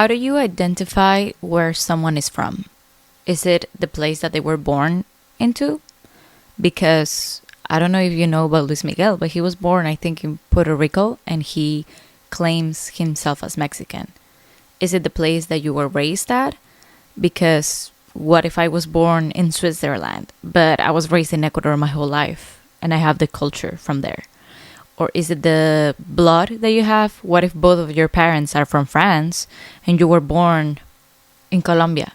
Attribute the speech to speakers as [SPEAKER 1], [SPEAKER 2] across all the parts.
[SPEAKER 1] How do you identify where someone is from? Is it the place that they were born into? Because I don't know if you know about Luis Miguel, but he was born, I think, in Puerto Rico and he claims himself as Mexican. Is it the place that you were raised at? Because what if I was born in Switzerland, but I was raised in Ecuador my whole life and I have the culture from there? Or is it the blood that you have? What if both of your parents are from France and you were born in Colombia?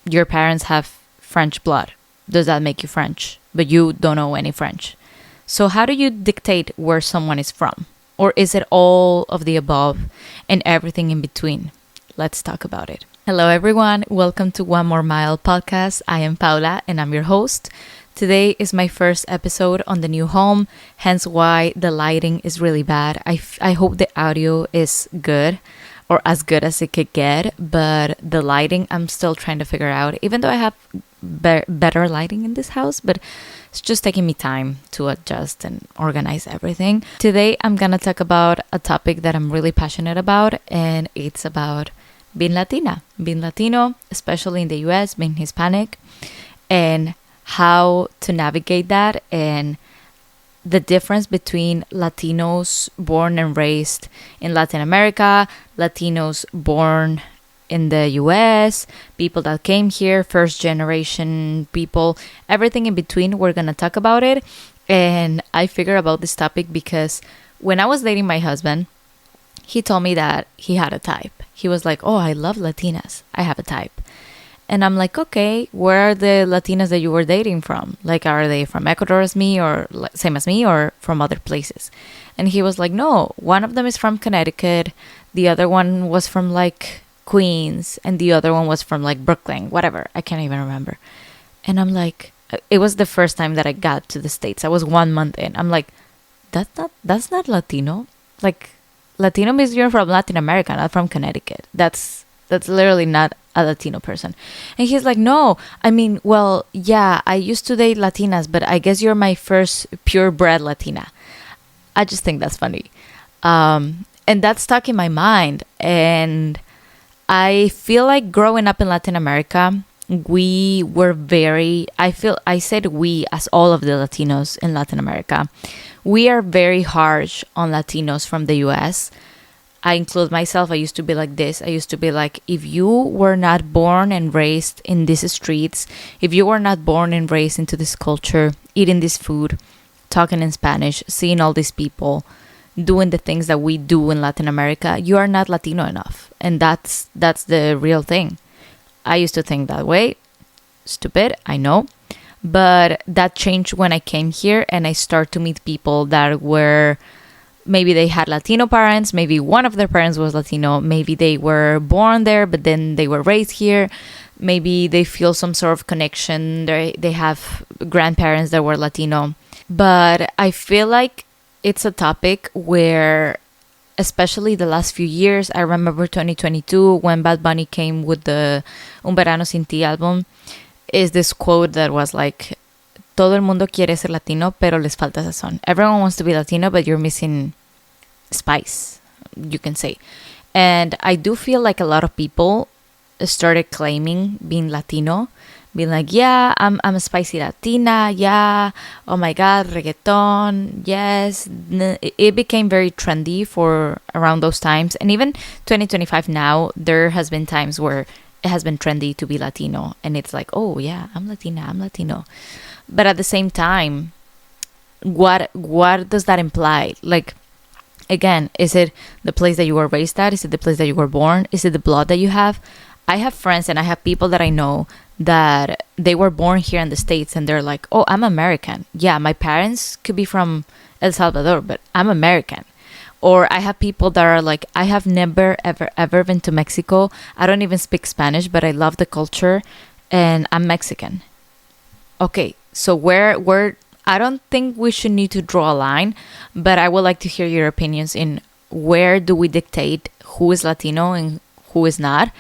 [SPEAKER 1] Your parents have French blood. Does that make you French? But you don't know any French. So how do you dictate where someone is from? Or is it all of the above and everything in between? Let's talk about it. Hello, everyone. Welcome to One More Mile podcast. I am Paula and I'm your host. Today is my first episode on the new home, hence why the lighting is really bad. I hope the audio is good or as good as it could get, but the lighting I'm still trying to figure out, even though I have better lighting in this house, but it's just taking me time to adjust and organize everything. Today I'm gonna talk about a topic that I'm really passionate about, and it's about being Latina, being Latino, especially in the US, being Hispanic, and how to navigate that, and the difference between Latinos born and raised in Latin America, Latinos born in the US, people that came here, first generation people, everything in between. We're going to talk about it. And I figured about this topic because when I was dating my husband, he told me that he had a type. He was like, "Oh, I love Latinas. I have a type." And I'm like, "Okay, where are the Latinas that you were dating from? Like, are they from Ecuador as me or same as me or from other places?" And he was like, "No, one of them is from Connecticut. The other one was from like Queens. And the other one was from like Brooklyn, whatever. I can't even remember." And I'm like, it was the first time that I got to the States. I was 1 month in. I'm like, that's not Latino. Like, Latino means you're from Latin America, not from Connecticut. That's literally not a Latino person. And he's like, "No, I mean, well, yeah, I used to date Latinas, but I guess you're my first purebred Latina." I just think that's funny. And that's stuck in my mind. And I feel like growing up in Latin America, we were I said we as all of the Latinos in Latin America, we are very harsh on Latinos from the US. I include myself. I used to be like this. I used to be like, if you were not born and raised in these streets, if you were not born and raised into this culture, eating this food, talking in Spanish, seeing all these people, doing the things that we do in Latin America, you are not Latino enough. And that's the real thing. I used to think that way. Stupid, I know. But that changed when I came here and I start to meet people that were, maybe they had Latino parents, maybe one of their parents was Latino, maybe they were born there, but then they were raised here. Maybe they feel some sort of connection. They have grandparents that were Latino. But I feel like it's a topic where, especially the last few years, I remember 2022 when Bad Bunny came with the Un Verano Sin Ti album, is this quote that was like, "Todo el mundo quiere ser Latino, pero les falta sazón." Everyone wants to be Latino, but you're missing spice, you can say. And I do feel like a lot of people started claiming being Latino, being like, "Yeah, I'm a spicy Latina. Yeah, oh my God, reggaeton. Yes." It became very trendy for around those times. And even 2025 now, there has been times where it has been trendy to be Latino. And it's like, "Oh yeah, I'm Latina, I'm Latino." But at the same time, what does that imply? Like, again, is it the place that you were raised at? Is it the place that you were born? Is it the blood that you have? I have friends and I have people that I know that they were born here in the States and they're like, "Oh, I'm American. Yeah, my parents could be from El Salvador, but I'm American." Or I have people that are like, "I have never, ever been to Mexico. I don't even speak Spanish, but I love the culture and I'm Mexican." Okay, so where I don't think we should need to draw a line, but I would like to hear your opinions in where do we dictate who is Latino and who is not.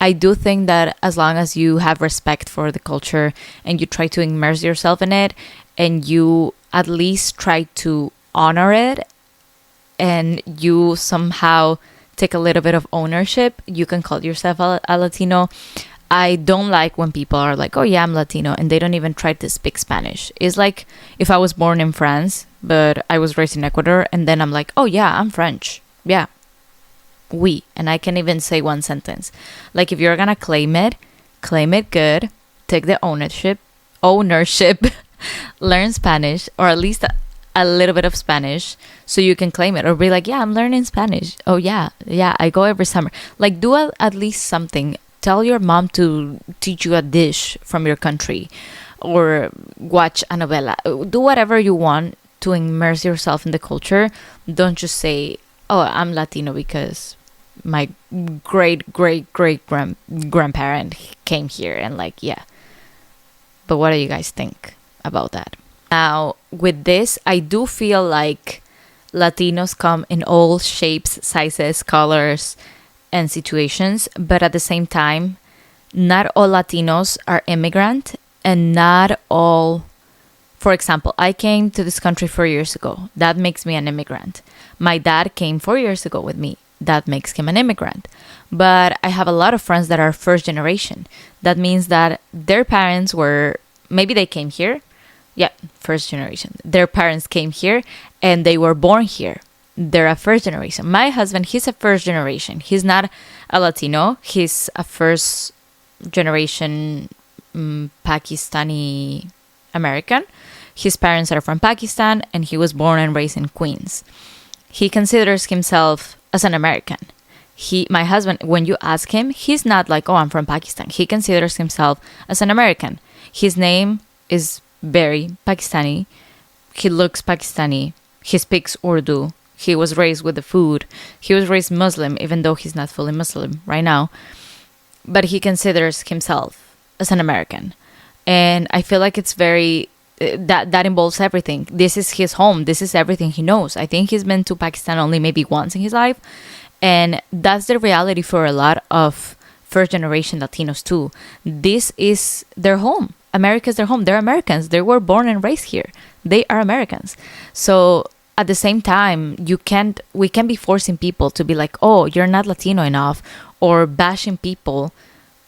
[SPEAKER 1] I do think that as long as you have respect for the culture and you try to immerse yourself in it and you at least try to honor it and you somehow take a little bit of ownership, you can call yourself a Latino. I don't like when people are like, oh yeah, I'm Latino, and they don't even try to speak Spanish. It's like if I was born in France, but I was raised in Ecuador, and then I'm like, oh yeah, I'm French. Yeah, we. And I can even say one sentence. Like if you're gonna claim it good, take the ownership, learn Spanish, or at least a little bit of Spanish, so you can claim it, or be like, yeah, I'm learning Spanish. Oh yeah, I go every summer. Like do at least something. Tell your mom to teach you a dish from your country, or watch a novela. Do whatever you want to immerse yourself in the culture. Don't just say, oh, I'm Latino because my great grandparent came here, and like, yeah. But what do you guys think about that? Now, with this, I do feel like Latinos come in all shapes, sizes, colors, and situations, but at the same time, not all Latinos are immigrant, and not all. For example, I came to this country 4 years ago. That makes me an immigrant. My dad came 4 years ago with me. That makes him an immigrant. But I have a lot of friends that are first generation. That means that their parents were, maybe they came here. Yeah, first generation. Their parents came here and they were born here. They're a first generation. My husband, he's a first generation. He's not a Latino. He's a first generation Pakistani American. His parents are from Pakistan, and he was born and raised in Queens. He considers himself as an American. My husband, when you ask him, he's not like, oh, I'm from Pakistan. He considers himself as an American. His name is very Pakistani. He looks Pakistani. He speaks Urdu. He was raised with the food. He was raised Muslim, even though he's not fully Muslim right now. But he considers himself as an American. And I feel like it's very, that involves everything. This is his home. This is everything he knows. I think he's been to Pakistan only maybe once in his life. And that's the reality for a lot of first generation Latinos too. This is their home. America's their home. They're Americans. They were born and raised here. They are Americans. So at the same time, we can't be forcing people to be like, oh, you're not Latino enough, or bashing people,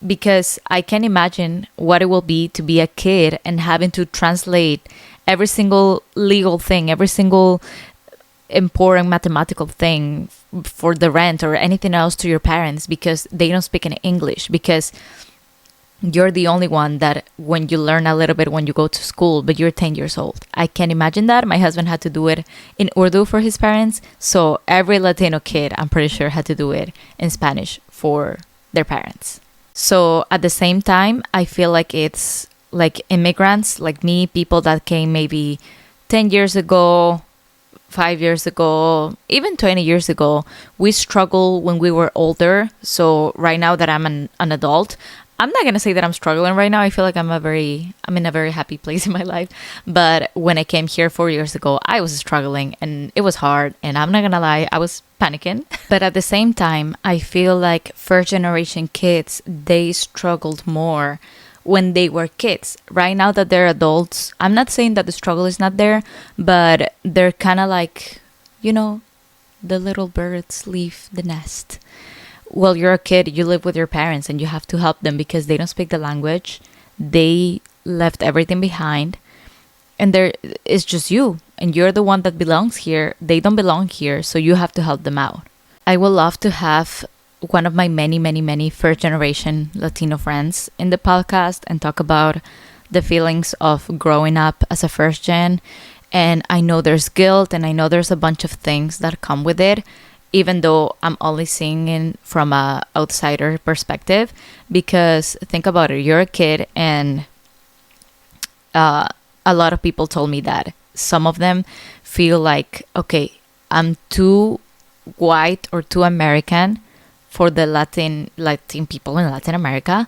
[SPEAKER 1] because I can imagine what it will be to be a kid and having to translate every single legal thing, every single important mathematical thing for the rent or anything else to your parents because they don't speak in English, because you're the only one that when you learn a little bit when you go to school, but you're 10 years old. I can imagine that. My husband had to do it in Urdu for his parents. So every Latino kid, I'm pretty sure, had to do it in Spanish for their parents. So at the same time, I feel like it's like immigrants like me, people that came maybe 10 years ago, 5 years ago, even 20 years ago. We struggle when we were older. So right now that I'm an adult, I'm not going to say that I'm struggling right now. I feel like I'm in a very happy place in my life. But when I came here 4 years ago, I was struggling and it was hard. And I'm not going to lie, I was panicking. But at the same time, I feel like first generation kids, they struggled more when they were kids. Right now that they're adults, I'm not saying that the struggle is not there, but they're kind of like, the little birds leave the nest. Well, you're a kid, you live with your parents and you have to help them because they don't speak the language. They left everything behind and it's just you and you're the one that belongs here. They don't belong here, so you have to help them out. I would love to have one of my many first generation Latino friends in the podcast and talk about the feelings of growing up as a first gen. And I know there's guilt and I know there's a bunch of things that come with it, even though I'm only seeing it from a outsider perspective. Because think about it, you're a kid and a lot of people told me that some of them feel like, okay, I'm too white or too American for the Latin people in Latin America,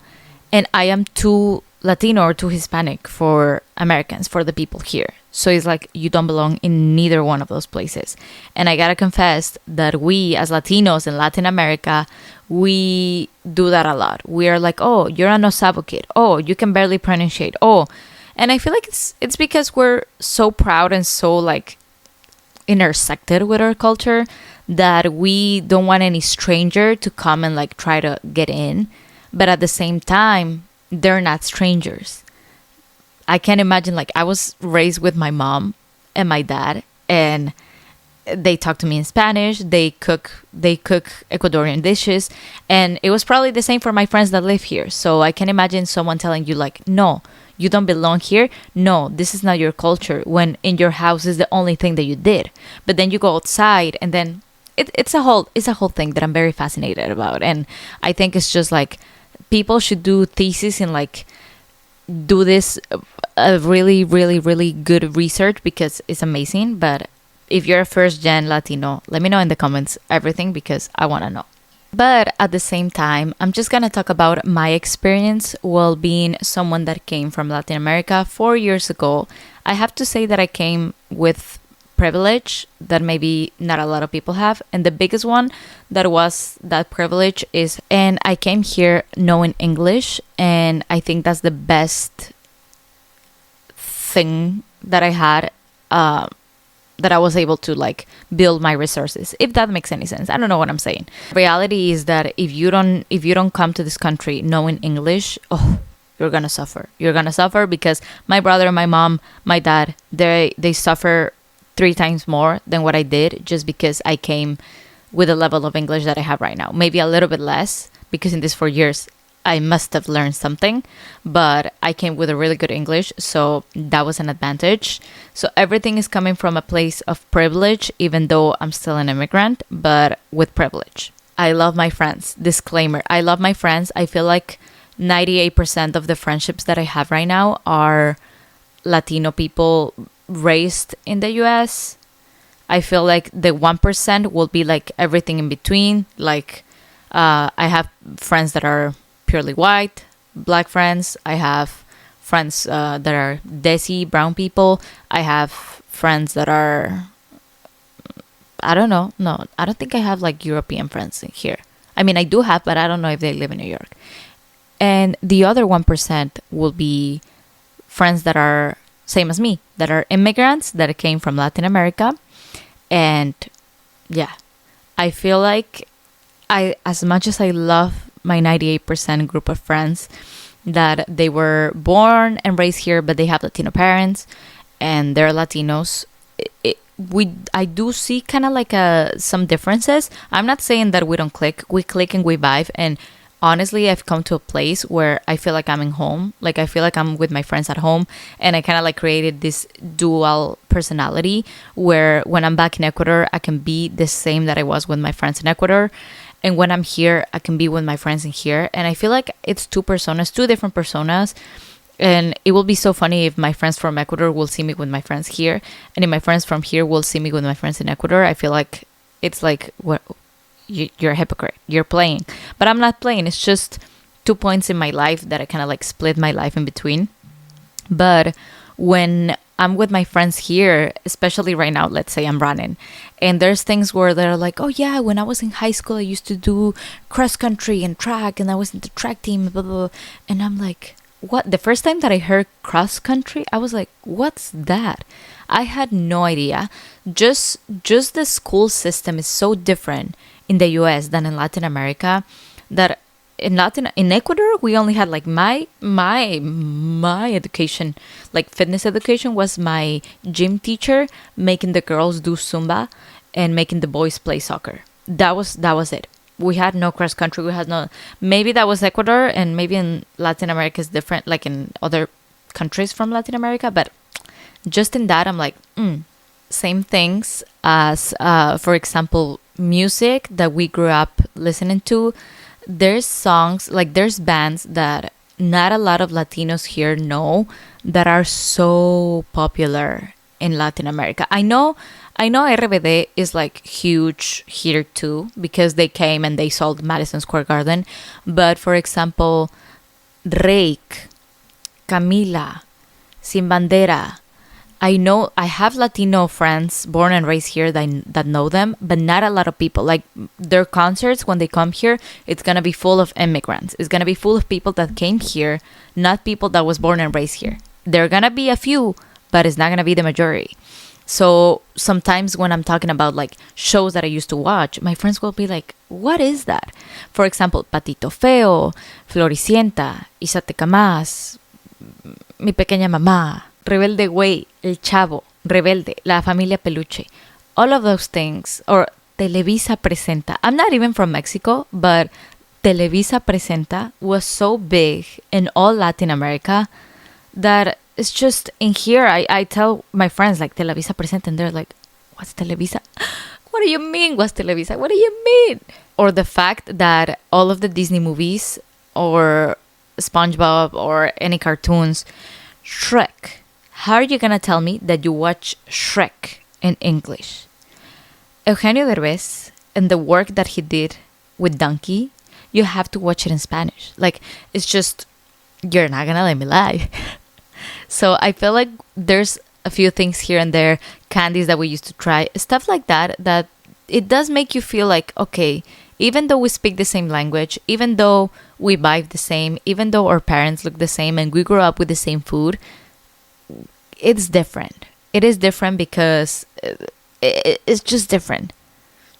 [SPEAKER 1] and I am too Latino or too Hispanic for Americans, for the people here. So it's like you don't belong in neither one of those places. And I gotta confess that we as Latinos in Latin America, we do that a lot. We are like, oh, you're a no sabo kid. Oh, you can barely pronunciate. Oh, and I feel like it's because we're so proud and so like intersected with our culture that we don't want any stranger to come and like try to get in, but at the same time, they're not strangers. I can't imagine, like, I was raised with my mom and my dad, and they talk to me in Spanish. They cook Ecuadorian dishes, and it was probably the same for my friends that live here. So I can imagine someone telling you like, "No, you don't belong here. No, this is not your culture." When in your house is the only thing that you did, but then you go outside, and then it's a whole thing that I'm very fascinated about, and I think it's just like people should do thesis and like do this a really really really good research because it's amazing. But if you're a first gen Latino, let me know in the comments everything because I want to know. But at the same time, I'm just going to talk about my experience while being someone that came from Latin America 4 years ago. I have to say that I came with privilege that maybe not a lot of people have. And the biggest one that was that privilege is, and I came here knowing English. And I think that's the best thing that I had. That I was able to like build my resources, if that makes any sense. I don't know what I'm saying. Reality is that if you don't come to this country knowing English, oh, you're gonna suffer. You're gonna suffer because my brother, my mom, my dad, they suffer 3 times more than what I did just because I came with the level of English that I have right now. Maybe a little bit less because in these 4 years I must have learned something, but I came with a really good English, so that was an advantage. So everything is coming from a place of privilege, even though I'm still an immigrant, but with privilege. I love my friends. Disclaimer, I love my friends. I feel like 98% of the friendships that I have right now are Latino people raised in the US. I feel like the 1% will be like everything in between. Like, I have friends that are purely white, black friends. I have friends that are desi, brown people. I have friends that are, I don't know. No, I don't think I have like European friends in here. I mean, I do have, but I don't know if they live in New York. And the other 1% will be friends that are same as me, that are immigrants that came from Latin America. And yeah, I feel like as much as I love my 98% group of friends that they were born and raised here, but they have Latino parents and they're Latinos. I do see kind of like some differences. I'm not saying that we don't click. We click and we vibe. And honestly, I've come to a place where I feel like I'm in home. Like I feel like I'm with my friends at home, and I kind of like created this dual personality where when I'm back in Ecuador, I can be the same that I was with my friends in Ecuador. And when I'm here, I can be with my friends in here. And I feel like it's two different personas. And it will be so funny if my friends from Ecuador will see me with my friends here. And if my friends from here will see me with my friends in Ecuador. I feel like it's like, what, you're a hypocrite. You're playing. But I'm not playing. It's just 2 points in my life that I kind of like split my life in between. But when I'm with my friends here, especially right now, let's say I'm running, and there's things where they're like, oh yeah, when I was in high school, I used to do cross country and track, and I was in the track team, blah, blah, blah. And I'm like, what? The first time that I heard cross country, I was like, what's that? I had no idea. Just the school system is so different in the US than in Latin America that in Ecuador, we only had like my education, like fitness education, was my gym teacher making the girls do Zumba and making the boys play soccer. That was it. We had no cross country. We had no. Maybe that was Ecuador, and maybe in Latin America is different, like in other countries from Latin America. But just in that, I'm like, same things as, for example, music that we grew up listening to. There's songs, like there's bands that not a lot of Latinos here know that are so popular in Latin America. I know RBD is like huge here too because they came and they sold Madison Square Garden. But for example, Rake, Camila, Sin Bandera, I know I have Latino friends born and raised here that know them, but not a lot of people. Like their concerts, when they come here, it's going to be full of immigrants. It's going to be full of people that came here, not people that was born and raised here. There are going to be a few, but it's not going to be the majority. So sometimes when I'm talking about like shows that I used to watch, my friends will be like, what is that? For example, Patito Feo, Floricienta, Isateca Más, Mi Pequeña Mamá, Rebelde Way, El Chavo, Rebelde, La Familia Peluche. All of those things. Or Televisa Presenta. I'm not even from Mexico, but Televisa Presenta was so big in all Latin America that it's just in here. I tell my friends like Televisa Presenta, and they're like, what's Televisa? What do you mean, what's Televisa? What do you mean? Or the fact that all of the Disney movies or SpongeBob or any cartoons, Shrek. How are you gonna tell me that you watch Shrek in English? Eugenio Derbez and the work that he did with Donkey, you have to watch it in Spanish. Like, it's just, you're not gonna let me lie. So I feel like there's a few things here and there, candies that we used to try, stuff like that, that it does make you feel like, okay, even though we speak the same language, even though we vibe the same, even though our parents look the same and we grew up with the same food, it's different. It is different because it's just different.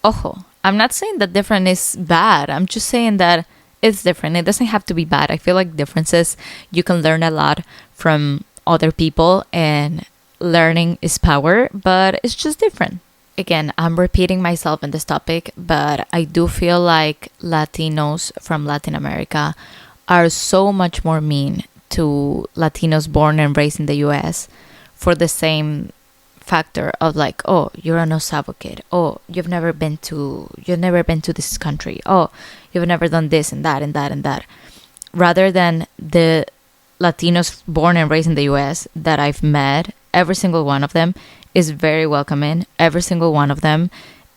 [SPEAKER 1] Ojo, I'm not saying that different is bad. I'm just saying that it's different. It doesn't have to be bad. I feel like differences, you can learn a lot from other people, and learning is power, but it's just different. Again, I'm repeating myself in this topic, but I do feel like Latinos from Latin America are so much more mean to Latinos born and raised in the US for the same factor of like, oh, you're an Osavo kid. Oh, you've never been to this country. Oh, you've never done this and that and that and that. Rather than the Latinos born and raised in the US that I've met, every single one of them is very welcoming. Every single one of them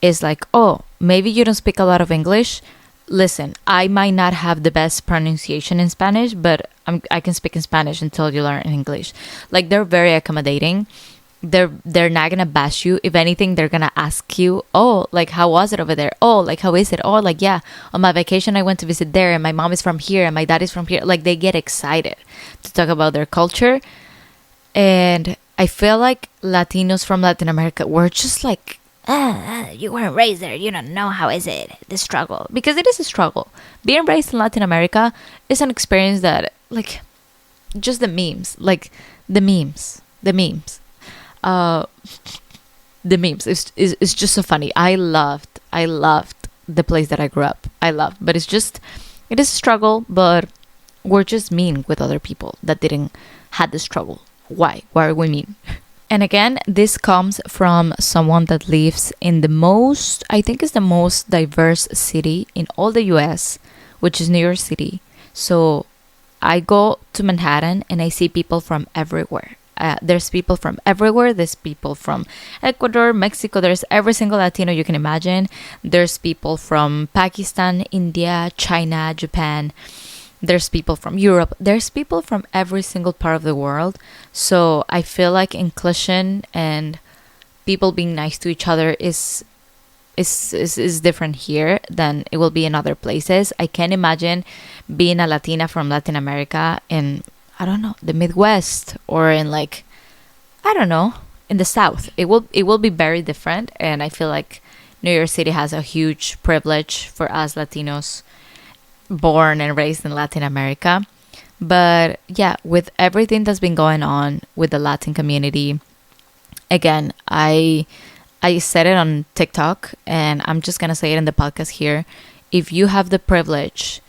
[SPEAKER 1] is like, oh, maybe you don't speak a lot of English. Listen, I might not have the best pronunciation in Spanish, but I can speak in Spanish until you learn English. Like, they're very accommodating. They're not gonna bash you. If anything, they're gonna ask you, oh, like, how was it over there? Oh, like, how is it? Oh, like, yeah, on my vacation I went to visit there, and my mom is from here and my dad is from here. Like, they get excited to talk about their culture. And I feel like Latinos from Latin America were just like, you weren't raised there, you don't know, how is it, the struggle. Because it is a struggle. Being raised in Latin America is an experience that, like, just the memes, like the memes the memes is just so funny. I loved the place that I grew up. But it is a struggle, but we're just mean with other people that didn't had the struggle. Why are we mean? And again, this comes from someone that lives in I think it's the most diverse city in all the US, which is New York City. So I go to Manhattan and I see people from everywhere. There's people from everywhere. There's people from Ecuador, Mexico. There's every single Latino you can imagine. There's people from Pakistan, India, China, Japan. There's people from Europe. There's people from every single part of the world. So I feel like inclusion and people being nice to each other is different here than it will be in other places. I can't imagine being a Latina from Latin America in, I don't know, the Midwest, or in, like, I don't know, in the South. It will be very different, and I feel like New York City has a huge privilege for us Latinos born and raised in Latin America. But yeah, with everything that's been going on with the Latin community, again, I said it on TikTok, and I'm just gonna say it in the podcast here. If you have the privilege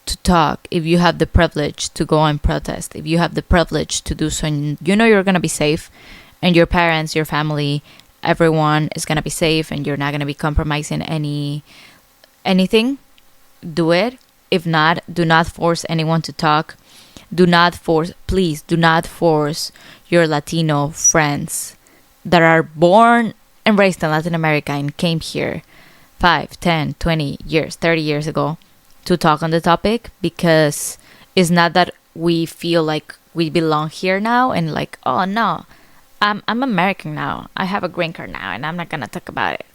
[SPEAKER 1] to talk, if you have the privilege to go and protest, if you have the privilege to do so, and you know you're gonna be safe, and your parents, your family, everyone is gonna be safe, and you're not gonna be compromising anything, do it. If not, do not force anyone to talk. Please do not force your Latino friends that are born and raised in Latin America and came here 5, 10, 20 years, 30 years ago to talk on the topic, because it's not that we feel like we belong here now and like, oh no, I'm American now, I have a green card now, and I'm not gonna talk about it.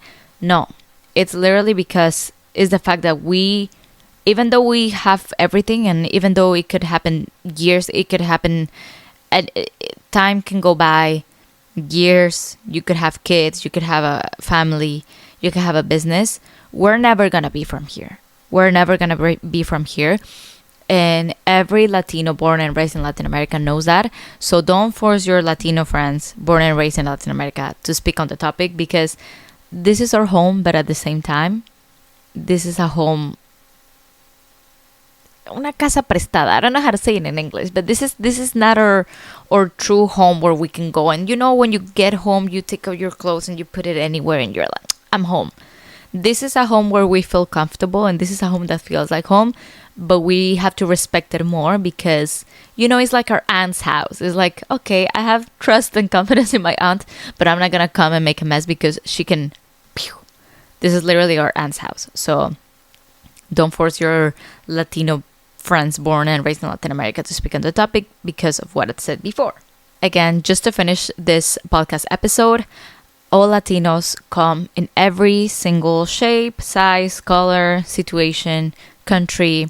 [SPEAKER 1] No, it's literally because it's the fact that we, even though we have everything, and even though it could happen years, it could happen, and time can go by, years, you could have kids, you could have a family, you could have a business. We're never gonna be from here. We're never gonna be from here. And every Latino born and raised in Latin America knows that. So don't force your Latino friends born and raised in Latin America to speak on the topic, because this is our home, but at the same time, this is a home, una casa prestada. I don't know how to say it in English, but this is not our true home where we can go. And when you get home, you take out your clothes and you put it anywhere, and you're like, I'm home. This is a home where we feel comfortable, and this is a home that feels like home, but we have to respect it more, because it's like our aunt's house. It's like, okay, I have trust and confidence in my aunt, but I'm not gonna come and make a mess because she can. Pew. This is literally our aunt's house. So don't force your Latino friends born and raised in Latin America to speak on the topic because of what I said before. Again, just to finish this podcast episode, all Latinos come in every single shape, size, color, situation, country.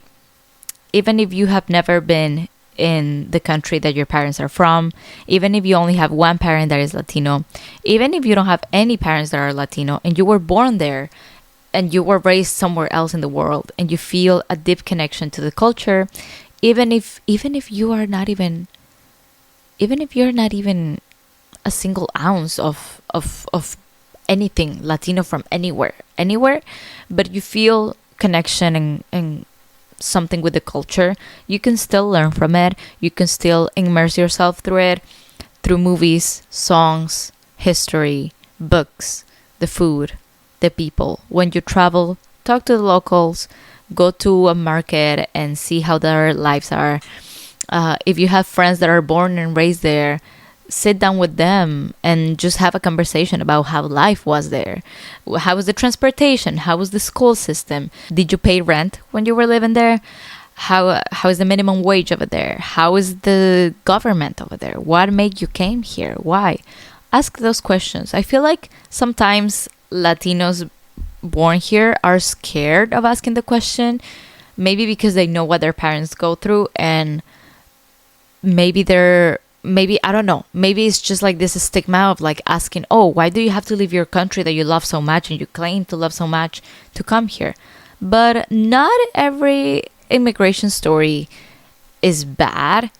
[SPEAKER 1] Even if you have never been in the country that your parents are from, even if you only have one parent that is Latino, even if you don't have any parents that are Latino and you were born there and you were raised somewhere else in the world and you feel a deep connection to the culture, even if you're not even a single ounce of anything Latino from anywhere, but you feel connection and something with the culture, you can still learn from it. You can still immerse yourself through it, through movies, songs, history, books, the food, the people. When you travel, talk to the locals, go to a market and see how their lives are. If you have friends that are born and raised there, sit down with them and just have a conversation about how life was there. How was the transportation? How was the school system? Did you pay rent when you were living there? How is the minimum wage over there? How is the government over there? What made you came here? Why? Ask those questions. I feel like sometimes Latinos born here are scared of asking the question, maybe because they know what their parents go through, and maybe I don't know, maybe it's just like this stigma of like asking, oh, why do you have to leave your country that you love so much and you claim to love so much to come here? But not every immigration story is bad.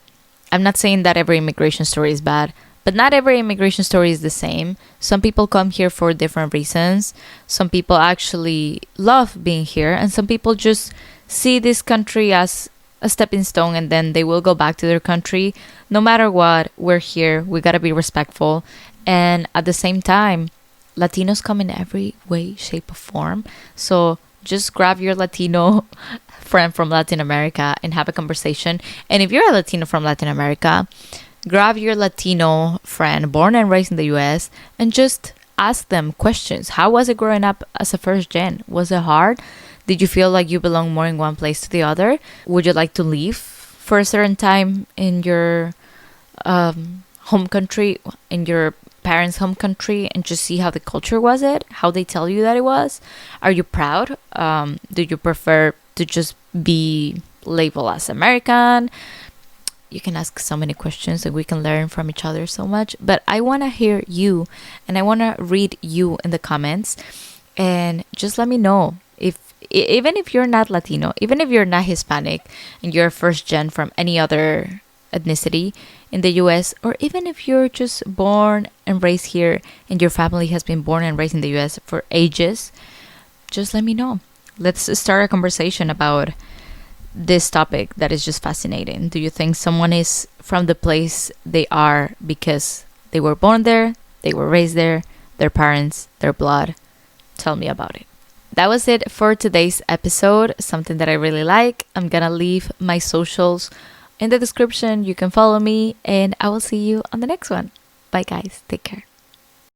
[SPEAKER 1] I'm not saying that every immigration story is bad, but not every immigration story is the same. Some people come here for different reasons. Some people actually love being here, and some people just see this country as a stepping stone, and then they will go back to their country. No matter what, we're here. We gotta be respectful. And at the same time, Latinos come in every way, shape, or form. So just grab your Latino friend from Latin America and have a conversation. And if you're a Latino from Latin America, grab your Latino friend born and raised in the US and just ask them questions. How was it growing up as a first gen? Was it hard? Did you feel like you belong more in one place to the other? Would you like to leave for a certain time in your home country, in your parents' home country, and just see how the culture was how they tell you that it was? Are you proud? Do you prefer to just be labeled as American? You can ask so many questions and we can learn from each other so much. But I want to hear you, and I want to read you in the comments, and just let me know even if you're not Latino, even if you're not Hispanic and you're first gen from any other ethnicity in the US, or even if you're just born and raised here and your family has been born and raised in the US for ages, just let me know. Let's start a conversation about this topic that is just fascinating. Do you think someone is from the place they are because they were born there, they were raised there, their parents, their blood? Tell me about it. That was it for today's episode, something that I really like. I'm gonna leave my socials in the description. You can follow me, and I will see you on the next one. Bye guys, take care.